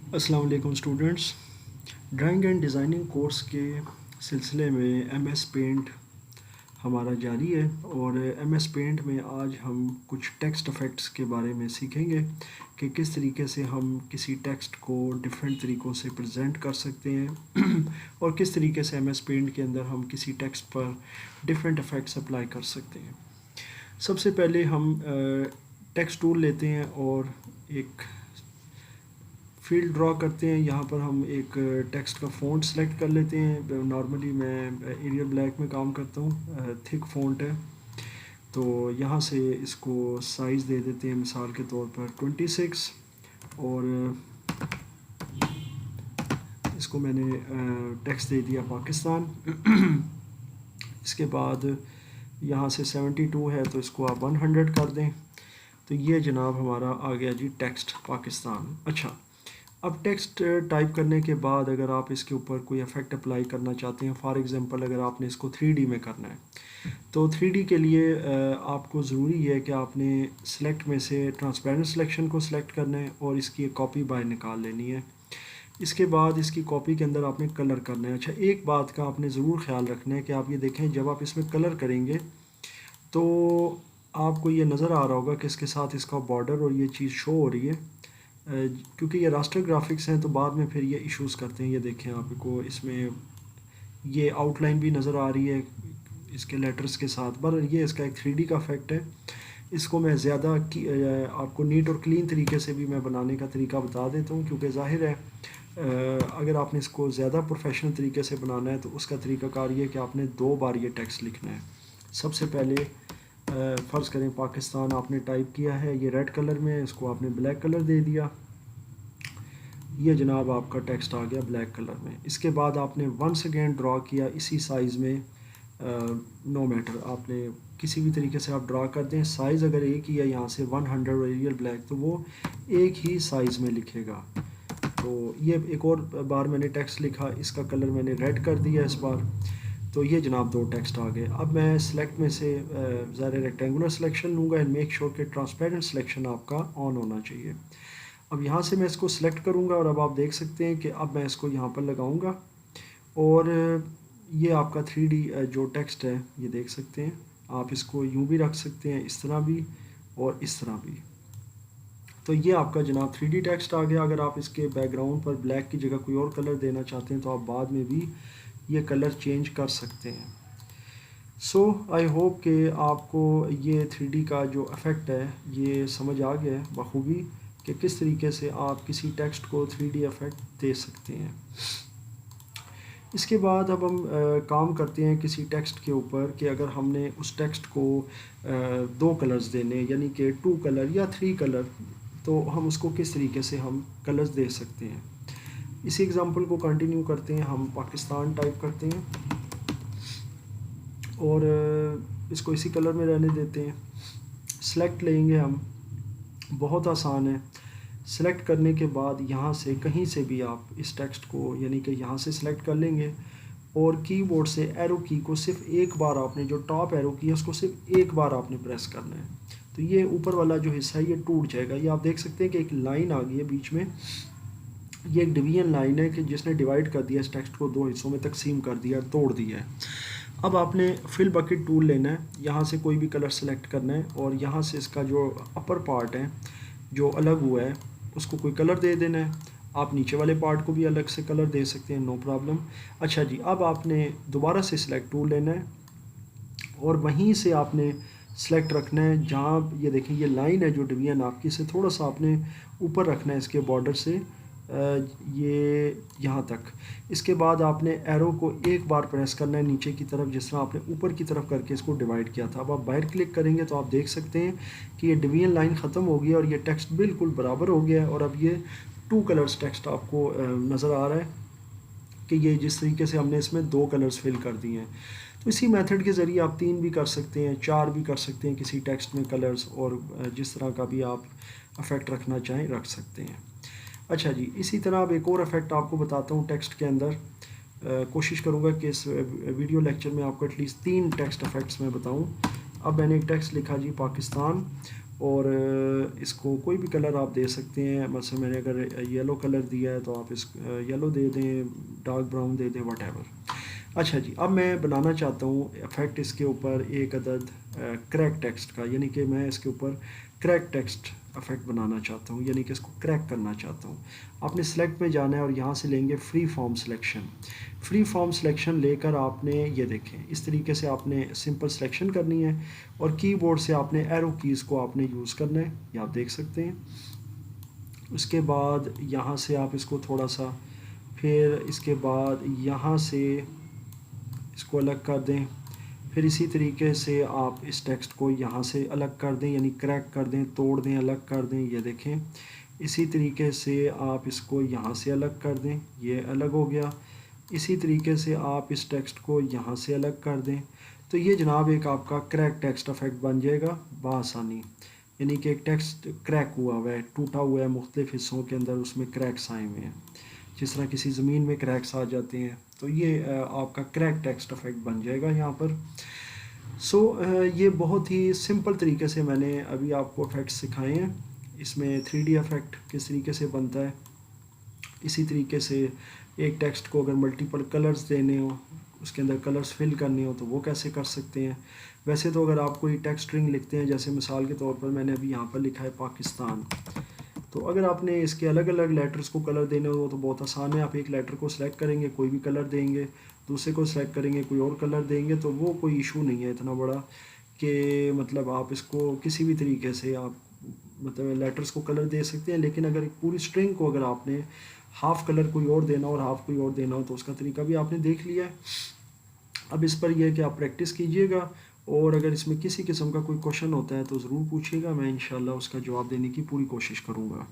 السلام علیکم students, drawing and designing course کے سلسلے میں ایم ایس پینٹ ہمارا جاری ہے، اور ایم ایس پینٹ میں آج ہم کچھ ٹیکسٹ افیکٹس کے بارے میں سیکھیں گے کہ کس طریقے سے ہم کسی ٹیکسٹ کو ڈفرینٹ طریقوں سے پریزنٹ کر سکتے ہیں اور کس طریقے سے ایم ایس پینٹ کے اندر ہم کسی ٹیکسٹ پر ڈفرینٹ افیکٹس اپلائی کر سکتے ہیں۔ سب سے پہلے ہم ٹیکسٹ ٹول لیتے ہیں اور ایک فیلڈ ڈرا کرتے ہیں۔ یہاں پر ہم ایک ٹیکسٹ کا فونٹ سلیکٹ کر لیتے ہیں۔ نارملی میں ایریل بلیک میں کام کرتا ہوں، تھک فونٹ ہے، تو یہاں سے اس کو سائز دے دیتے ہیں، مثال کے طور پر 26، اور اس کو میں نے ٹیکسٹ دے دیا پاکستان۔ اس کے بعد یہاں سے 72 ہے تو اس کو آپ 100 کر دیں، تو یہ جناب ہمارا آ گیا جی ٹیکسٹ پاکستان۔ اچھا، اب ٹیکسٹ ٹائپ کرنے کے بعد اگر آپ اس کے اوپر کوئی افیکٹ اپلائی کرنا چاہتے ہیں، فار ایگزامپل اگر آپ نے اس کو 3D میں کرنا ہے، تو 3D کے لیے آپ کو ضروری ہے کہ آپ نے سلیکٹ میں سے ٹرانسپیرنٹ سلیکشن کو سلیکٹ کرنا ہے اور اس کی ایک کاپی باہر نکال لینی ہے۔ اس کے بعد اس کی کاپی کے اندر آپ نے کلر کرنا ہے۔ اچھا، ایک بات کا آپ نے ضرور خیال رکھنا ہے کہ آپ یہ دیکھیں، جب آپ اس میں کلر کریں گے تو آپ کو یہ نظر آ رہا ہوگا کہ اس کے ساتھ اس کا بارڈر اور یہ چیز شو ہو رہی ہے، کیونکہ یہ راسٹر گرافکس ہیں تو بعد میں پھر یہ ایشوز کرتے ہیں۔ یہ دیکھیں، آپ کو اس میں یہ آؤٹ لائن بھی نظر آ رہی ہے اس کے لیٹرز کے ساتھ، پر یہ اس کا ایک 3D کا افیکٹ ہے۔ اس کو میں زیادہ آپ کو نیٹ اور کلین طریقے سے بھی میں بنانے کا طریقہ بتا دیتا ہوں، کیونکہ ظاہر ہے اگر آپ نے اس کو زیادہ پروفیشنل طریقے سے بنانا ہے تو اس کا طریقہ کار یہ کہ آپ نے 2 بار یہ ٹیکسٹ لکھنا ہے۔ سب سے پہلے فرض کریں پاکستان آپ نے ٹائپ کیا ہے، یہ ریڈ کلر میں ہے، اس کو آپ نے بلیک کلر دے دیا، یہ جناب آپ کا ٹیکسٹ آ گیا بلیک کلر میں۔ اس کے بعد آپ نے ونس اگین ڈرا کیا اسی سائز میں، نو میٹر، آپ نے کسی بھی طریقے سے آپ ڈرا کر دیں، سائز اگر ایک ہی ہے یہاں سے 100 ایریل بلیک تو وہ ایک ہی سائز میں لکھے گا۔ تو یہ ایک اور بار میں نے ٹیکسٹ لکھا، اس کا کلر میں نے ریڈ کر دیا اس بار، تو یہ جناب 2 ٹیکسٹ آ گئے۔ اب میں سلیکٹ میں سے ذرا ریکٹینگولر سلیکشن لوں گا، اینڈ میک شیور کہ ٹرانسپیرنٹ سلیکشن آپ کا آن ہونا چاہیے۔ اب یہاں سے میں اس کو سلیکٹ کروں گا، اور اب آپ دیکھ سکتے ہیں کہ اب میں اس کو یہاں پر لگاؤں گا، اور یہ آپ کا 3D جو ٹیکسٹ ہے یہ دیکھ سکتے ہیں۔ آپ اس کو یوں بھی رکھ سکتے ہیں، اس طرح بھی اور اس طرح بھی۔ تو یہ آپ کا جناب 3D ٹیکسٹ آ گیا۔ اگر آپ اس کے بیک گراؤنڈ پر بلیک کی جگہ کوئی اور کلر دینا چاہتے ہیں تو آپ بعد میں بھی یہ کلر چینج کر سکتے ہیں۔ سو آئی ہوپ کہ آپ کو یہ 3D کا جو افیکٹ ہے یہ سمجھ آ گیا ہے بخوبی کہ کس طریقے سے آپ کسی ٹیکسٹ کو 3D افیکٹ دے سکتے ہیں۔ اس کے بعد اب ہم کام کرتے ہیں کسی ٹیکسٹ کے اوپر کہ اگر ہم نے اس ٹیکسٹ کو 2 کلرز دینے، یعنی کہ 2 کلر یا 3 کلر، تو ہم اس کو کس طریقے سے ہم کلرز دے سکتے ہیں۔ اسی ایگزامپل کو کنٹینیو کرتے ہیں، ہم پاکستان ٹائپ کرتے ہیں اور اس کو اسی کلر میں رہنے دیتے ہیں۔ سلیکٹ لیں گے ہم، بہت آسان ہے۔ سلیکٹ کرنے کے بعد یہاں سے کہیں سے بھی آپ اس ٹیکسٹ کو، یعنی کہ یہاں سے سلیکٹ کر لیں گے، اور کی بورڈ سے ایرو کی کو صرف ایک بار آپ نے، جو ٹاپ ایرو کی ہے اس کو صرف ایک بار آپ نے پریس کرنا ہے، تو یہ اوپر والا جو حصہ ہے یہ ٹوٹ جائے گا۔ یہ آپ دیکھ سکتے ہیں کہ ایک لائن آ گئی ہے بیچ میں، یہ ایک ڈویژن لائن ہے کہ جس نے ڈیوائڈ کر دیا اس ٹیکسٹ کو 2 حصوں میں تقسیم کر دیا، توڑ دیا ہے۔ اب آپ نے فل بکٹ ٹول لینا ہے، یہاں سے کوئی بھی کلر سلیکٹ کرنا ہے، اور یہاں سے اس کا جو اپر پارٹ ہے جو الگ ہوا ہے اس کو کوئی کلر دے دینا ہے۔ آپ نیچے والے پارٹ کو بھی الگ سے کلر دے سکتے ہیں، نو پرابلم۔ اچھا جی، اب آپ نے دوبارہ سے سلیکٹ ٹول لینا ہے، اور وہیں سے آپ نے سلیکٹ رکھنا ہے جہاں یہ دیکھیں یہ لائن ہے جو ڈویژن آپ کی، سے تھوڑا سا آپ نے اوپر رکھنا ہے اس کے بارڈر سے، یہ یہاں تک۔ اس کے بعد آپ نے ایرو کو ایک بار پریس کرنا ہے نیچے کی طرف، جس طرح آپ نے اوپر کی طرف کر کے اس کو ڈیوائڈ کیا تھا۔ اب آپ باہر کلک کریں گے تو آپ دیکھ سکتے ہیں کہ یہ ڈویژن لائن ختم ہو گئی ہے اور یہ ٹیکسٹ بالکل برابر ہو گیا ہے، اور اب یہ 2 کلرز ٹیکسٹ آپ کو نظر آ رہا ہے کہ یہ جس طریقے سے ہم نے اس میں 2 کلرز فل کر دیے ہیں۔ تو اسی میتھڈ کے ذریعے آپ 3 بھی کر سکتے ہیں، 4 بھی کر سکتے ہیں کسی ٹیکسٹ میں کلرز، اور جس طرح کا بھی آپ افیکٹ رکھنا چاہیں رکھ سکتے ہیں۔ اچھا جی، اسی طرح اب ایک اور افیکٹ آپ کو بتاتا ہوں ٹیکسٹ کے اندر۔ کوشش کروں گا کہ اس ویڈیو لیکچر میں آپ کو ایٹ لیسٹ 3 ٹیکسٹ افیکٹس میں بتاؤں۔ اب میں نے ایک ٹیکسٹ لکھا جی پاکستان، اور اس کو کوئی بھی کلر آپ دے سکتے ہیں. مثلا میں نے اگر یلو کلر دیا ہے تو آپ اس یلو دے دیں, ڈارک براؤن دے دیں, واٹ ایور. اچھا جی, اب میں بنانا چاہتا ہوں افیکٹ اس کے اوپر ایک عدد کریک ٹیکسٹ کا, یعنی کہ میں اس کے اوپر کریک ٹیکسٹ افیکٹ بنانا چاہتا ہوں, یعنی کہ اس کو کریک کرنا چاہتا ہوں. آپ نے سلیکٹ میں جانا ہے اور یہاں سے لیں گے free form selection. Free form selection لے کر آپ نے یہ دیکھیں اس طریقے سے آپ نے سمپل سلیکشن کرنی ہے, اور کی بورڈ سے آپ نے ایرو کیز کو آپ نے یوز کرنا ہے, یہ آپ دیکھ سکتے ہیں. اس کے بعد یہاں سے آپ اس کو تھوڑا سا, پھر اس کے بعد یہاں سے اس کو الگ کر دیں. پھر اسی طریقے سے آپ اس ٹیکسٹ کو یہاں سے الگ کر دیں, یعنی کریک کر دیں, توڑ دیں, الگ کر دیں, یہ دیکھیں. اسی طریقے سے آپ اس کو یہاں سے الگ کر دیں, یہ الگ ہو گیا. اسی طریقے سے آپ اس ٹیکسٹ کو یہاں سے الگ کر دیں. تو یہ جناب ایک آپ کا کریک ٹیکسٹ افیکٹ بن جائے گا بآسانی. یعنی کہ ایک ٹیکسٹ کریک ہوا ہے, ٹوٹا ہوا ہے مختلف حصوں کے اندر, اس میں کریکس آئے ہوئے ہیں, جس طرح کسی زمین میں کریکس آ جاتے ہیں. تو یہ آپ کا کریک ٹیکسٹ افیکٹ بن جائے گا یہاں پر. سو یہ بہت ہی سمپل طریقے سے میں نے ابھی آپ کو افیکٹ سکھائے ہیں. اس میں 3D افیکٹ کس طریقے سے بنتا ہے, اسی طریقے سے ایک ٹیکسٹ کو اگر ملٹیپل کلرز دینے ہوں, اس کے اندر کلرز فل کرنے ہوں تو وہ کیسے کر سکتے ہیں. ویسے تو اگر آپ کوئی ٹیکسٹ اسٹرنگ لکھتے ہیں, جیسے مثال کے طور پر میں نے ابھی یہاں پر لکھا ہے پاکستان, تو اگر آپ نے اس کے الگ الگ لیٹرز کو کلر دینے ہو تو بہت آسان ہے. آپ ایک لیٹر کو سلیکٹ کریں گے, کوئی بھی کلر دیں گے, دوسرے کو سلیکٹ کریں گے, کوئی اور کلر دیں گے, تو وہ کوئی ایشو نہیں ہے اتنا بڑا کہ مطلب آپ اس کو کسی بھی طریقے سے آپ مطلب لیٹرز کو کلر دے سکتے ہیں. لیکن اگر ایک پوری اسٹرنگ کو اگر آپ نے ہاف کلر کوئی اور دینا اور ہاف کوئی اور دینا ہو تو اس کا طریقہ بھی آپ نے دیکھ لیا ہے. اب اس پر یہ ہے کہ آپ پریکٹس کیجئے گا, اور اگر اس میں کسی قسم کا کوئی کوشچن ہوتا ہے تو ضرور پوچھیے گا, میں انشاءاللہ اس کا جواب دینے کی پوری کوشش کروں گا.